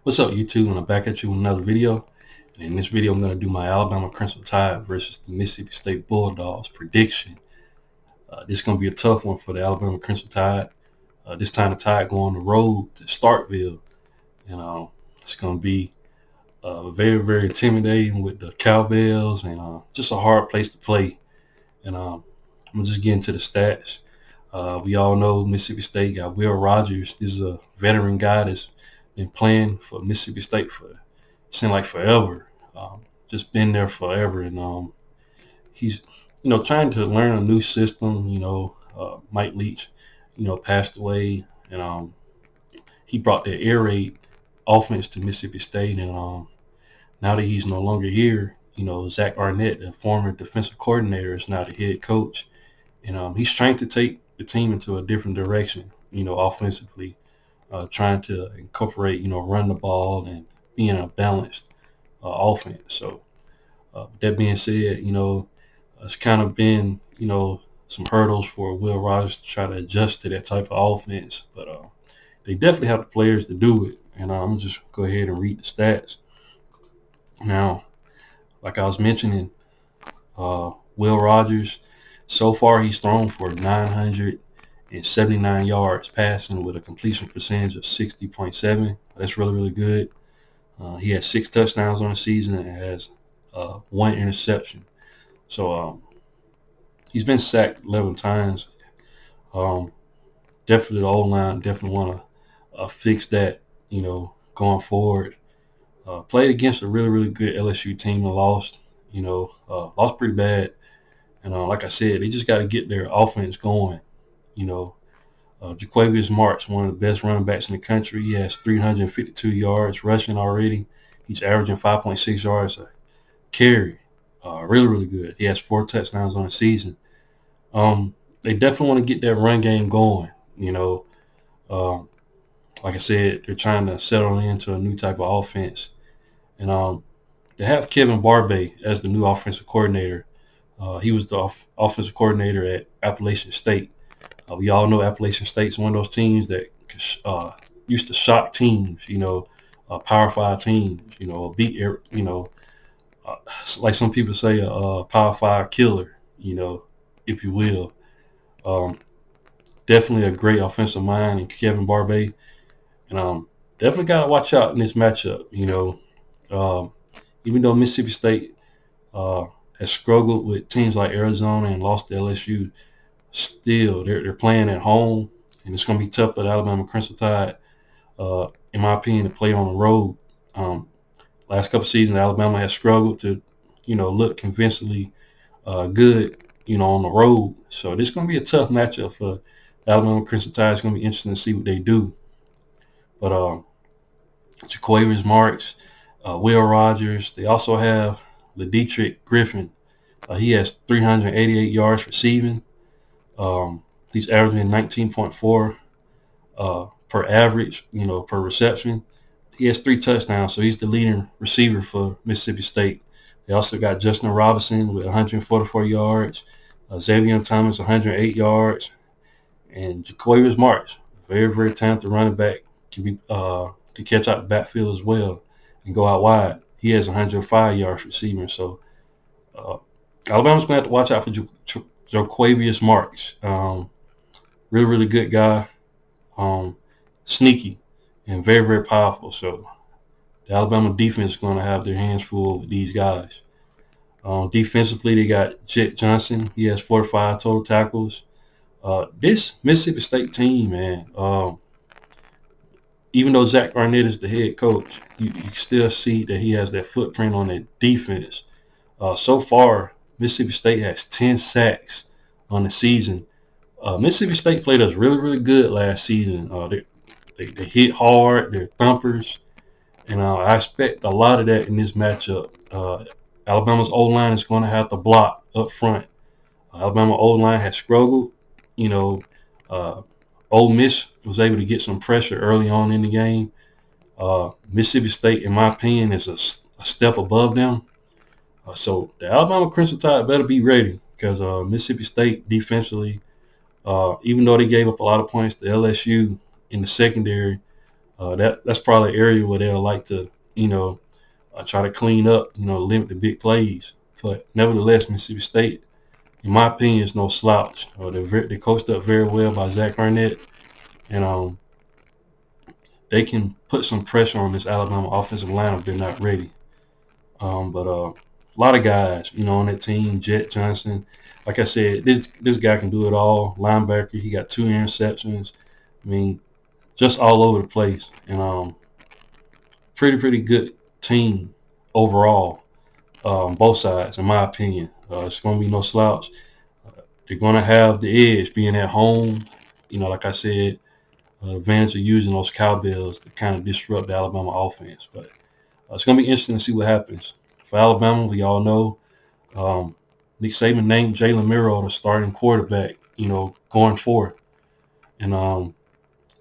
What's up, YouTube? And I'm back at you with another video. And in this video, I'm going to do my Alabama Crimson Tide versus the Mississippi State Bulldogs prediction. This is going to be a tough one for the Alabama Crimson Tide. This time the Tide go on the road to Starkville. And it's going to be very, very intimidating with the cowbells and just a hard place to play. And I'm going to just get into the stats. We all know Mississippi State got Will Rogers. This is a veteran guy that's been playing for Mississippi State for seemed like forever. Just been there forever, and he's trying to learn a new system. Mike Leach, passed away, and he brought the air raid offense to Mississippi State, and now that he's no longer here, Zach Arnett, the former defensive coordinator, is now the head coach, and he's trying to take the team into a different direction. Offensively. Trying to incorporate, run the ball and being a balanced offense. So that being said, it's kind of been, some hurdles for Will Rogers to try to adjust to that type of offense. But they definitely have the players to do it. And I'm going to just go ahead and read the stats. Now, like I was mentioning, Will Rogers, so far he's thrown for 979 yards passing with a completion percentage of 60.7. That's really, really good. He has 6 touchdowns on the season and has 1 interception. So he's been sacked 11 times. Definitely the O-line definitely want to fix that, going forward. Played against a really, really good LSU team and lost. Lost pretty bad. And like I said, they just got to get their offense going. Jaquavius Marks, one of the best running backs in the country. He has 352 yards rushing already. He's averaging 5.6 yards a carry. Really, really good. He has 4 touchdowns on the season. They definitely want to get that run game going. Like I said, they're trying to settle into a new type of offense. And they have Kevin Barbay as the new offensive coordinator. He was the offensive coordinator at Appalachian State. We all know Appalachian State's one of those teams that used to shock teams, Power 5 teams, beat, like some people say, a Power 5 killer, if you will. Definitely a great offensive mind in Kevin Barbay. And definitely got to watch out in this matchup, even though Mississippi State has struggled with teams like Arizona and lost to LSU, still they're playing at home, and it's going to be tough for the Alabama Crimson Tide, in my opinion, to play on the road. Last couple seasons, Alabama has struggled to, look convincingly good, on the road. So this is going to be a tough matchup for the Alabama Crimson Tide. It's going to be interesting to see what they do. But Jaquavius Marks, Will Rogers, they also have Ledietrich Griffin. He has 388 yards receiving. He's averaging 19.4 per average, per reception. He has 3 touchdowns, so he's the leading receiver for Mississippi State. They also got Justin Robinson with 144 yards, Xavier Thomas 108 yards, and Jaquavius Marks, very, very talented running back, can catch out the backfield as well and go out wide. He has 105 yards receiving. So Alabama's going to have to watch out for Jaquavius Marks. Really, really good guy. Sneaky and very, very powerful. So the Alabama defense is going to have their hands full with these guys. Defensively, they got Jet Johnson. He has 45 total tackles. This Mississippi State team, man, even though Zach Arnett is the head coach, you still see that he has that footprint on that defense. So far, Mississippi State has 10 sacks on the season. Mississippi State played us really, really good last season. They hit hard. They're thumpers. And I expect a lot of that in this matchup. Alabama's O-line is going to have to block up front. Alabama O-line has struggled. Ole Miss was able to get some pressure early on in the game. Mississippi State, in my opinion, is a step above them. So the Alabama Crimson Tide better be ready, because Mississippi State defensively, even though they gave up a lot of points to LSU in the secondary, That's probably an area where they'll like to, try to clean up, limit the big plays. But nevertheless, Mississippi State, in my opinion, is no slouch. They're coached up very well by Zach Arnett, and they can put some pressure on this Alabama offensive line if they're not ready. But a lot of guys, on that team, Jet Johnson, like I said, this guy can do it all. Linebacker, he got 2 interceptions. I mean, just all over the place, and pretty good team overall, both sides, in my opinion. It's going to be no slouch. They're going to have the edge being at home. Like I said, advantage of using those cowbells to kind of disrupt the Alabama offense. But it's going to be interesting to see what happens. For Alabama, we all know Nick Saban named Jalen Milroe the starting quarterback, going forward. And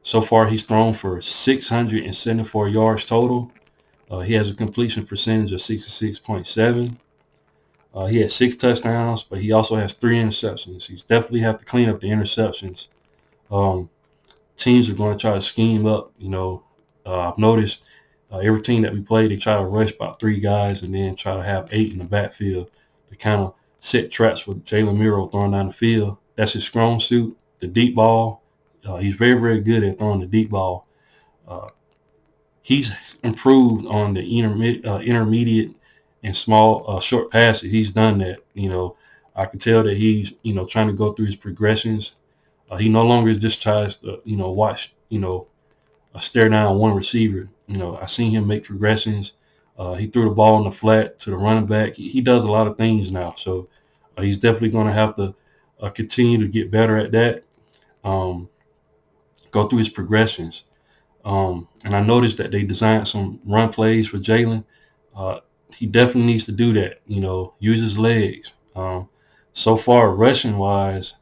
so far he's thrown for 674 yards total. He has a completion percentage of 66.7. He has 6 touchdowns, but he also has 3 interceptions. He's definitely have to clean up the interceptions. Teams are going to try to scheme up. I've noticed every team that we play, they try to rush about 3 guys and then try to have 8 in the backfield to kind of set traps for Jalen Milroe throwing down the field. That's his strong suit, the deep ball. He's very, very good at throwing the deep ball. He's improved on the intermediate and small short passes. He's done that. I can tell that he's trying to go through his progressions. He no longer just tries to watch stare down one receiver. I seen him make progressions. He threw the ball in the flat to the running back. He does a lot of things now, so he's definitely going to have to continue to get better at that. Go through his progressions. And I noticed that they designed some run plays for Jalen. He definitely needs to do that, use his legs. So far, rushing-wise,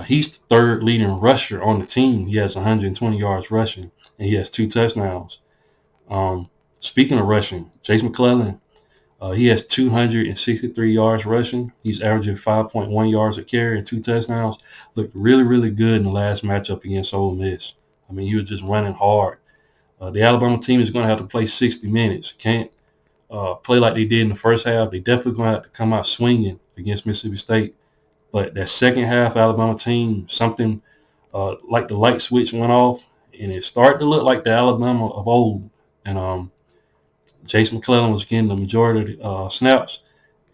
he's the 3rd leading rusher on the team. He has 120 yards rushing, and he has 2 touchdowns. Speaking of rushing, Chase McClellan, he has 263 yards rushing. He's averaging 5.1 yards a carry and 2 touchdowns. Looked really, really good in the last matchup against Ole Miss. I mean, he was just running hard. The Alabama team is going to have to play 60 minutes. Can't play like they did in the first half. They definitely going to have to come out swinging against Mississippi State. But that second half Alabama team, something like the light switch went off, and it started to look like the Alabama of old. And Chase McClellan was getting the majority of the snaps,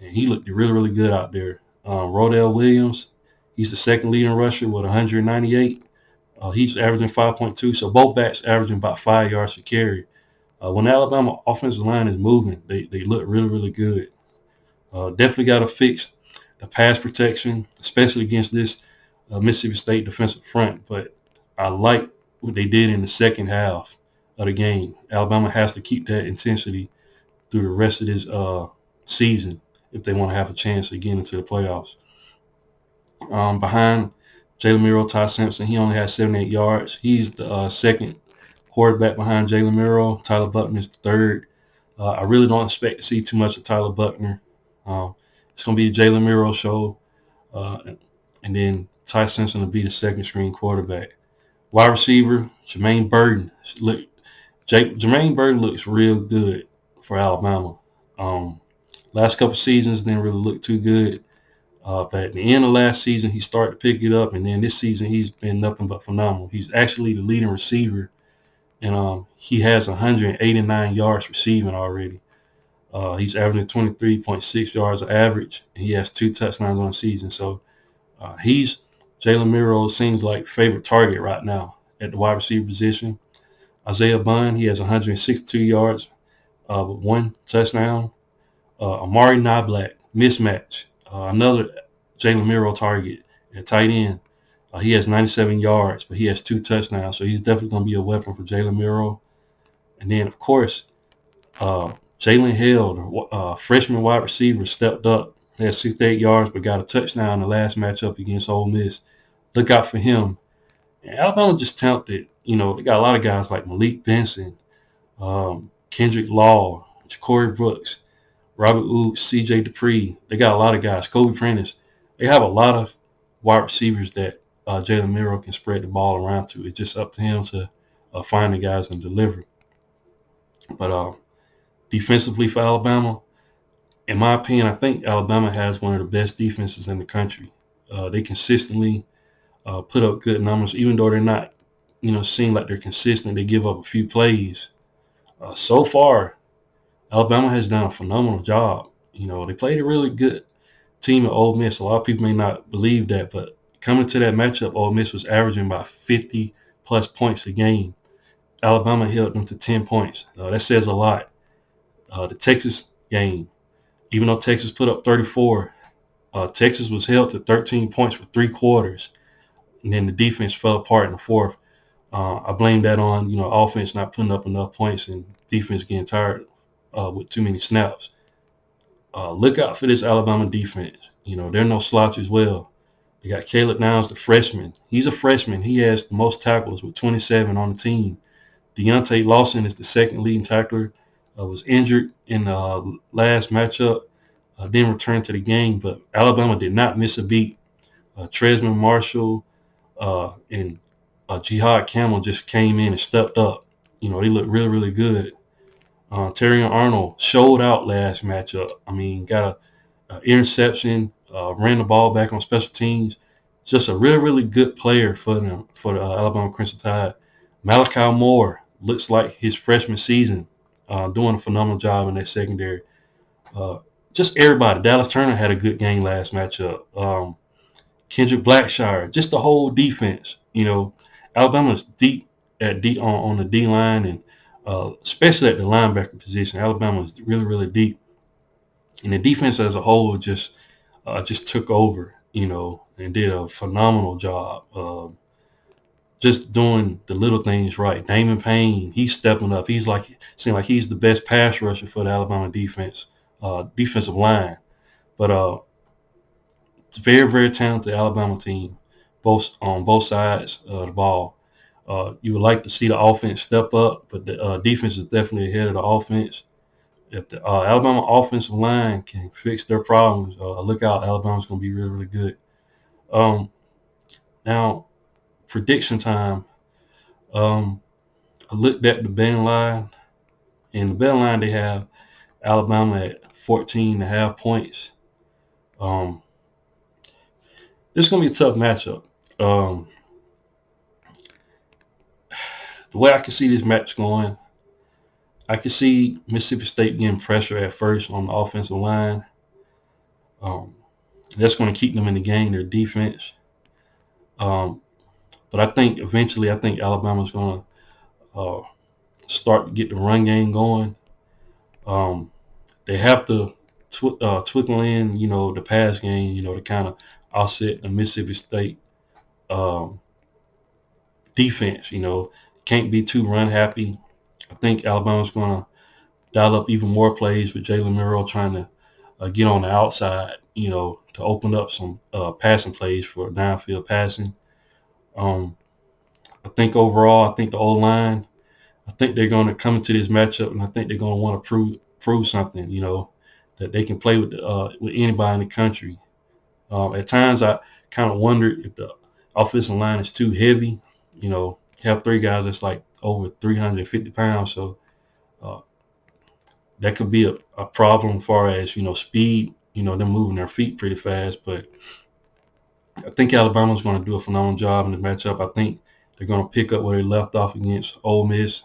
and he looked really, really good out there. Rodell Williams, he's the 2nd leading rusher with 198. He's averaging 5.2, so both backs averaging about 5 yards a carry. When the Alabama offensive line is moving, they look really, really good. Definitely got to fix the pass protection, especially against this Mississippi State defensive front. But I like what they did in the second half of the game. Alabama has to keep that intensity through the rest of this season if they want to have a chance to get into the playoffs. Behind Jalen Milroe, Ty Simpson, he only has 78 yards. He's the 2nd quarterback behind Jalen Milroe. Tyler Buckner is the 3rd. I really don't expect to see too much of Tyler Buckner. It's going to be a Jalen Milroe show, and then Ty Simpson will be the 2nd string quarterback. Wide receiver, Jermaine Burton. Jermaine Burton looks real good for Alabama. Last couple seasons didn't really look too good. But at the end of last season, he started to pick it up, and then this season he's been nothing but phenomenal. He's actually the leading receiver, and he has 189 yards receiving already. He's averaging 23.6 yards of average, and he has 2 touchdowns on the season. So he's Jalen Milroe seems like favorite target right now at the wide receiver position. Isaiah Bond, he has 162 yards with 1 touchdown. Amari Niblack, mismatch. Another Jalen Milroe target at tight end. He has 97 yards, but he has 2 touchdowns, so he's definitely going to be a weapon for Jalen Milroe. And then, of course, Jalen Held, freshman wide receiver, stepped up. He had 68 yards, but got a touchdown in the last matchup against Ole Miss. Look out for him. And Alabama just talented. They got a lot of guys like Malik Benson, Kendrick Law, Ja'Cory Brooks, Robert Woods, C.J. Dupree. They got a lot of guys. Kobe Prentice. They have a lot of wide receivers that Jalen Milroe can spread the ball around to. It's just up to him to find the guys and deliver. But defensively for Alabama, in my opinion, I think Alabama has one of the best defenses in the country. They consistently put up good numbers, even though they're not, seem like they're consistent. They give up a few plays. So far, Alabama has done a phenomenal job. They played a really good team at Ole Miss. A lot of people may not believe that, but coming to that matchup, Ole Miss was averaging about 50-plus points a game. Alabama held them to 10 points. That says a lot. The Texas game, even though Texas put up 34, Texas was held to 13 points for 3 quarters, and then the defense fell apart in the fourth. I blame that on offense not putting up enough points and defense getting tired with too many snaps. Look out for this Alabama defense. They're no slouch as well. They got Caleb Downs, the freshman. He's a freshman. He has the most tackles with 27 on the team. Deontay Lawson is the second leading tackler. Was injured in the last matchup. Didn't return to the game, but Alabama did not miss a beat. Tresman Marshall and Jihad Camel just came in and stepped up. They look really, really good. Terrion Arnold showed out last matchup. I mean, got an interception, ran the ball back on special teams. Just a really, really good player for them, for the Alabama Crimson Tide. Malachi Moore looks like his freshman season, doing a phenomenal job in that secondary. Just everybody. Dallas Turner had a good game last matchup. Kendrick Blackshire, just the whole defense. Alabama's deep on the D line, and especially at the linebacker position. Alabama is really, really deep, and the defense as a whole just took over, and did a phenomenal job. Just doing the little things right. Damon Payne, he's stepping up. Seems like he's the best pass rusher for the Alabama defensive line. But it's a very, very talented Alabama team, on both sides of the ball. You would like to see the offense step up, but the defense is definitely ahead of the offense. If the Alabama offensive line can fix their problems, look out, Alabama's going to be really, really good. Now, prediction time. I looked at the betting line. In the betting line, they have Alabama at 14.5 points. This is going to be a tough matchup. The way I can see this match going, I can see Mississippi State getting pressure at first on the offensive line. That's going to keep them in the game, their defense. But I think eventually, Alabama's going to start to get the run game going. They have to twinkle in, the pass game, to kind of offset the Mississippi State defense. Can't be too run happy. I think Alabama's going to dial up even more plays with Jalen Milroe trying to get on the outside, to open up some passing plays for downfield passing. I think overall, the O-line, I think they're going to come into this matchup, and I think they're going to want to prove something, that they can play with anybody in the country. At times, I kind of wondered if the offensive line is too heavy. Have 3 guys that's like over 350 pounds, so that could be a problem as far as speed. Them moving their feet pretty fast, but I think Alabama's going to do a phenomenal job in the matchup. I think they're going to pick up where they left off against Ole Miss.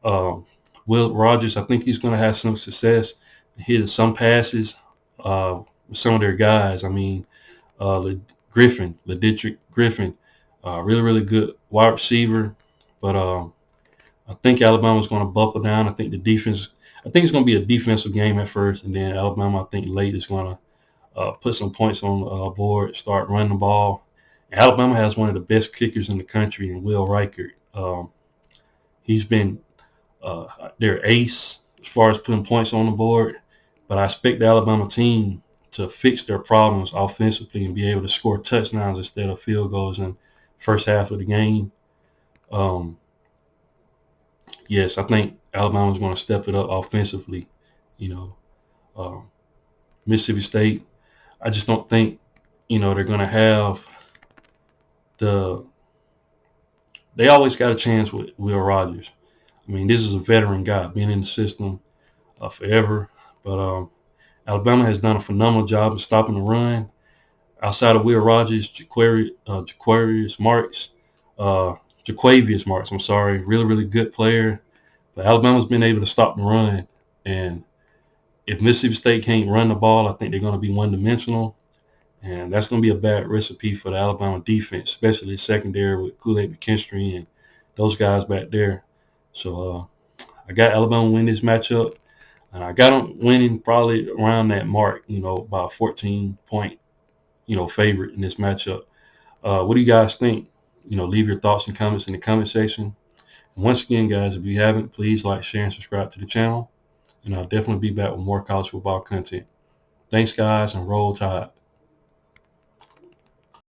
Will Rogers, I think he's going to have some success hitting some passes with some of their guys. I mean, Ledrick Griffin, really, really good wide receiver. But I think Alabama's going to buckle down. I think it's going to be a defensive game at first, and then Alabama, I think late is going to put some points on the board, start running the ball. Alabama has one of the best kickers in the country in Will Reichert. He's been their ace as far as putting points on the board, but I expect the Alabama team to fix their problems offensively and be able to score touchdowns instead of field goals in the first half of the game. Yes, I think Alabama's going to step it up offensively. Mississippi State, I just don't think, they're going to have the they always got a chance with Will Rogers. I mean, this is a veteran guy, been in the system forever. But Alabama has done a phenomenal job of stopping the run. Outside of Will Rogers, Jaquavius Marks, I'm sorry, really, really good player. But Alabama's been able to stop the run. And if Mississippi State can't run the ball, I think they're going to be one-dimensional. And that's going to be a bad recipe for the Alabama defense, especially secondary with Kool-Aid McKinstry and those guys back there. So I got Alabama win this matchup. And I got them winning probably around that mark, by a 14-point, favorite in this matchup. What do you guys think? Leave your thoughts and comments in the comment section. And once again, guys, if you haven't, please like, share, and subscribe to the channel. And I'll definitely be back with more college football content. Thanks, guys, and roll tide.